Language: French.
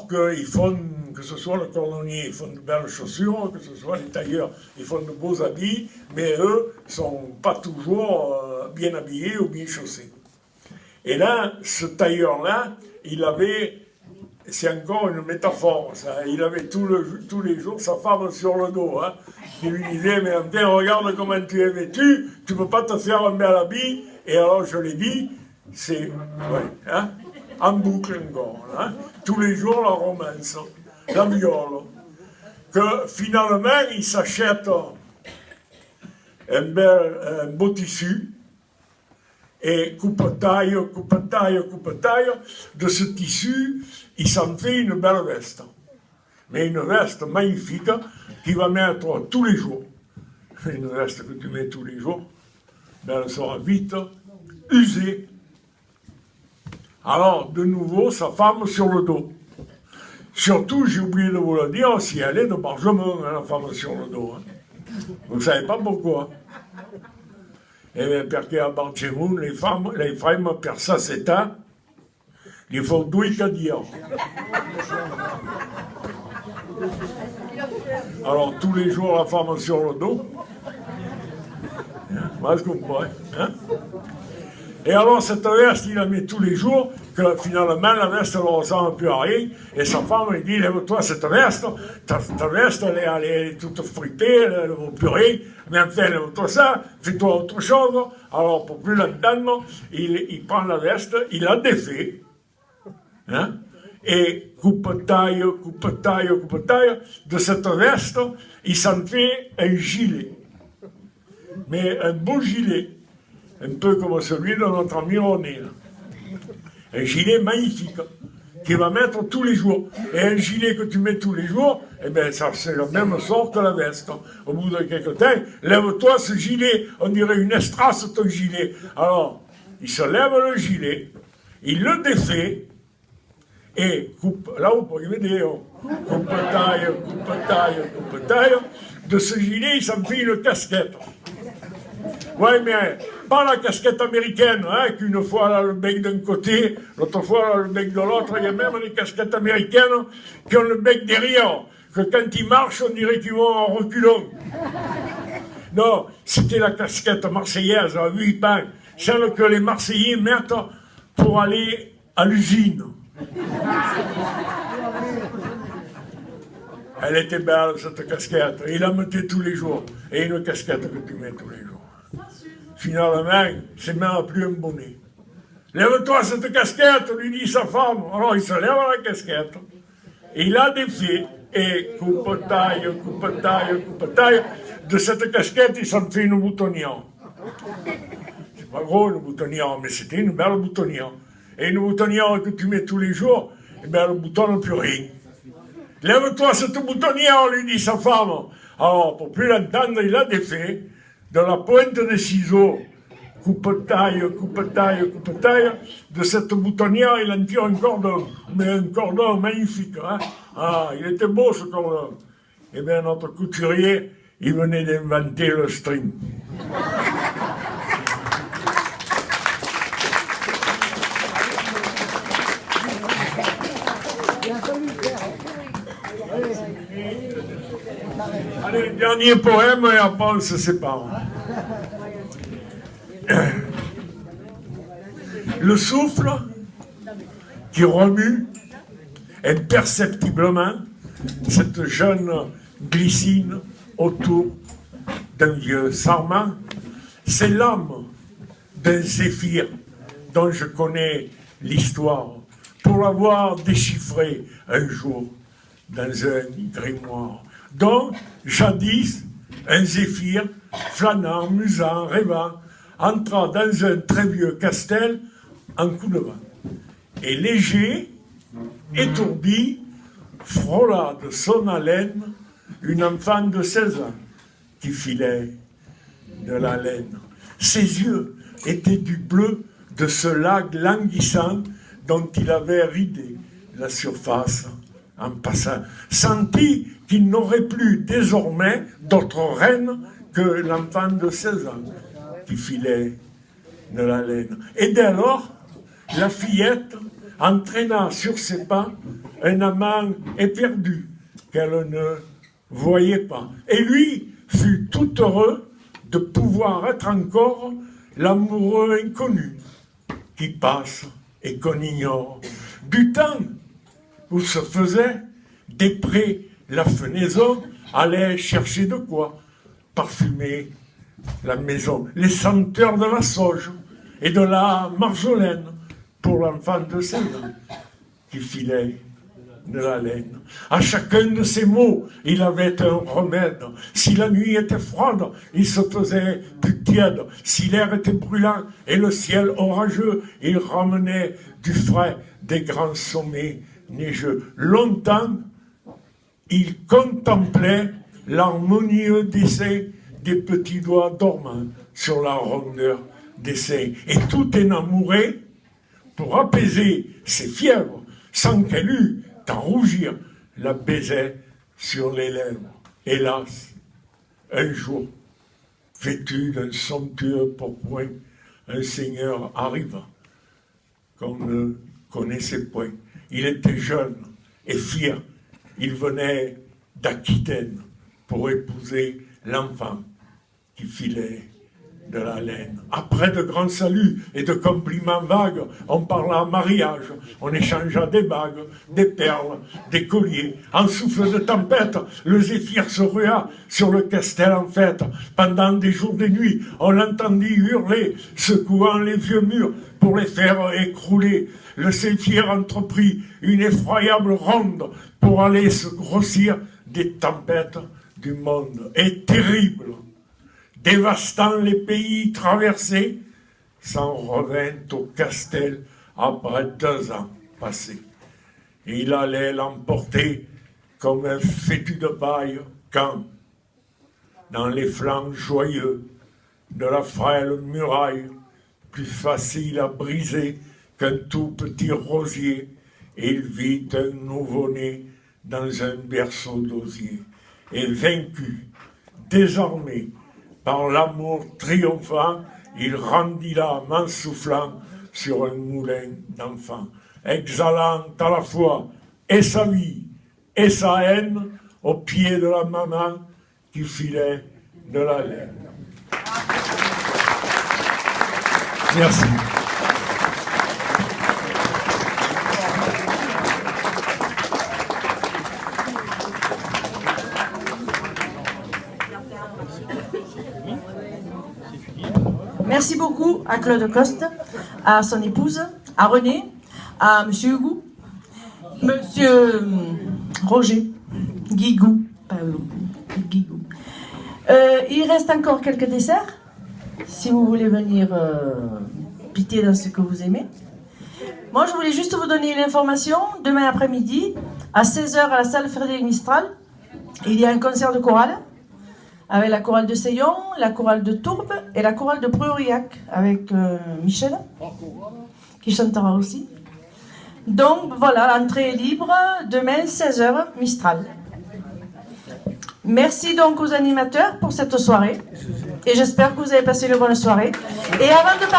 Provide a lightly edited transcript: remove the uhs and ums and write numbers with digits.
qu'ils font, que ce soit le cordonnier, ils font de belles chaussures, que ce soit les tailleurs, ils font de beaux habits, mais eux ne sont pas toujours bien habillés ou bien chaussés. Et là, ce tailleur-là, il avait, c'est encore une métaphore, ça, il avait tous les jours sa femme sur le dos, hein, qui lui disait, mais enfin, regarde comment tu es vêtu, tu ne peux pas te faire un bel habit, et alors je l'ai dit, c'est, ouais, hein, en boucle encore, hein, tous les jours la romance, la viole, que finalement il s'achète un beau tissu, et coupe-taille, de ce tissu, il s'en fait une belle veste. Mais une veste magnifique qu'il va mettre tous les jours. Une veste que tu mets tous les jours, ben elle sera vite usée. Alors, de nouveau, sa femme sur le dos. Surtout, j'ai oublié de vous le dire, si elle est de Bargemont, hein, la femme sur le dos. Hein. Vous ne savez pas pourquoi. E perché a Bargemont le femme per sa età gli fa 2 cadillons. Alors tous les jours la femme sur le dos. Moi je comprends. Hein? Et alors cette veste il la met tous les jours, que finalement la veste ne ressemble plus à rien, et sa femme lui dit lève-toi cette veste, ta veste elle est toute fritée, elle ne vaut plus rien, mais enfin lève-toi ça, fais-toi autre chose. Alors pour plus l'entendre, il prend la veste, il la défait, hein, et coupe-taille, de cette veste, il s'en fait un gilet, mais un beau gilet. Un peu comme celui de notre ami René. Un gilet magnifique, qu'il va mettre tous les jours. Et un gilet que tu mets tous les jours, eh bien, c'est la même sorte que la veste. Au bout de quelques temps, lève-toi ce gilet, on dirait une estrace ton gilet. Alors, il se lève le gilet, il le défait, et coupe, là vous pouvez m'aider, coupe-taille, de ce gilet, il s'en fait une casquette. Oui, mais pas la casquette américaine, hein, qu'une fois là, le bec d'un côté, l'autre fois là, le bec de l'autre. Il y a même des casquettes américaines qui ont le bec derrière, que quand ils marchent, on dirait qu'ils vont en reculons. Non, c'était la casquette marseillaise à 8 pans, celle que les Marseillais mettent pour aller à l'usine. Elle était belle, cette casquette. Il la mettait tous les jours. Et une casquette que tu mets tous les jours. Finalement, c'est même plus un bonnet. Lève-toi cette casquette, lui dit sa femme. Alors il se lève à la casquette. Et il a défait. Et coupe-taille. De cette casquette, il s'en fait une boutonnière. C'est pas gros une boutonnière, mais c'était une belle boutonnière. Et une boutonnière que tu mets tous les jours, eh bien, elle ne boutonne plus rien. Lève-toi cette boutonnière, lui dit sa femme. Alors, pour plus l'entendre, il a défait. De la pointe des ciseaux, coupe-taille, de cette boutonnière, il en tire un cordon, mais un cordon magnifique. Hein? Ah, il était beau ce cordon. Eh bien, notre couturier, il venait d'inventer le string. Allez, dernier poème et après on se sépare. Le souffle qui remue imperceptiblement cette jeune glycine autour d'un vieux sarment, c'est l'âme d'un zéphyr dont je connais l'histoire pour l'avoir déchiffré un jour dans un grimoire. Donc, jadis, un zéphyr, flânant, musant, rêvant, entra dans un très vieux castel en coup de vent. Et léger, étourdi, frôla de son haleine une enfant de 16 ans qui filait de la laine. Ses yeux étaient du bleu de ce lac languissant dont il avait ridé la surface en passant, sentit qu'il n'aurait plus désormais d'autre reine que l'enfant de 16 ans qui filait de la laine. Et dès lors, la fillette entraîna sur ses pas un amant éperdu qu'elle ne voyait pas. Et lui fut tout heureux de pouvoir être encore l'amoureux inconnu qui passe et qu'on ignore. Du temps où se faisait des prés la fenaison, allait chercher de quoi parfumer la maison. Les senteurs de la sauge et de la marjolaine pour l'enfant de 16 ans qui filait de la laine. À chacun de ces mots, il avait un remède. Si la nuit était froide, il se faisait plus tiède. Si l'air était brûlant et le ciel orageux, il ramenait du frais des grands sommets neigeux. Longtemps, il contemplait l'harmonieux dessin des petits doigts dormants sur la rondeur des seins. Et tout enamouré, pour apaiser ses fièvres, sans qu'elle eût à rougir, la baisait sur les lèvres. Hélas, un jour, vêtu d'un somptueux pourpoint, un seigneur arriva qu'on ne connaissait point. Il était jeune et fier. Il venait d'Aquitaine pour épouser l'enfant qui filait de la laine. Après de grands saluts et de compliments vagues, on parla mariage, on échangea des bagues, des perles, des colliers. En souffle de tempête, le zéphyr se rua sur le castel en fête. Pendant des jours et des nuits, on l'entendit hurler, secouant les vieux murs pour les faire écrouler. Le zéphyr entreprit une effroyable ronde pour aller se grossir des tempêtes du monde. Et terrible, dévastant les pays traversés, s'en revint au castel après 2 ans passés. Il allait l'emporter comme un fétu de paille quand, dans les flancs joyeux de la frêle muraille, plus facile à briser qu'un tout petit rosier, il vit un nouveau-né dans un berceau d'osier. Et vaincu, désarmé, par l'amour triomphant, il rendit l'âme en soufflant sur un moulin d'enfant, exhalant à la fois et sa vie et sa haine au pied de la maman qui filait de la laine. Merci. Merci beaucoup à Claude Coste, à son épouse, à René, à Monsieur Hugo, Monsieur Roger, Guigou, Guigou. Il reste encore quelques desserts, si vous voulez venir piter dans ce que vous aimez. Moi, je voulais juste vous donner une information. Demain après-midi, à 16h à la salle Frédéric Mistral, il y a un concert de chorale avec la chorale de Seyon, la chorale de Tourbe et la chorale de Pruriac avec Michel, qui chantera aussi. Donc voilà, l'entrée est libre, demain 16h, Mistral. Merci donc aux animateurs pour cette soirée et j'espère que vous avez passé une bonne soirée. Et avant de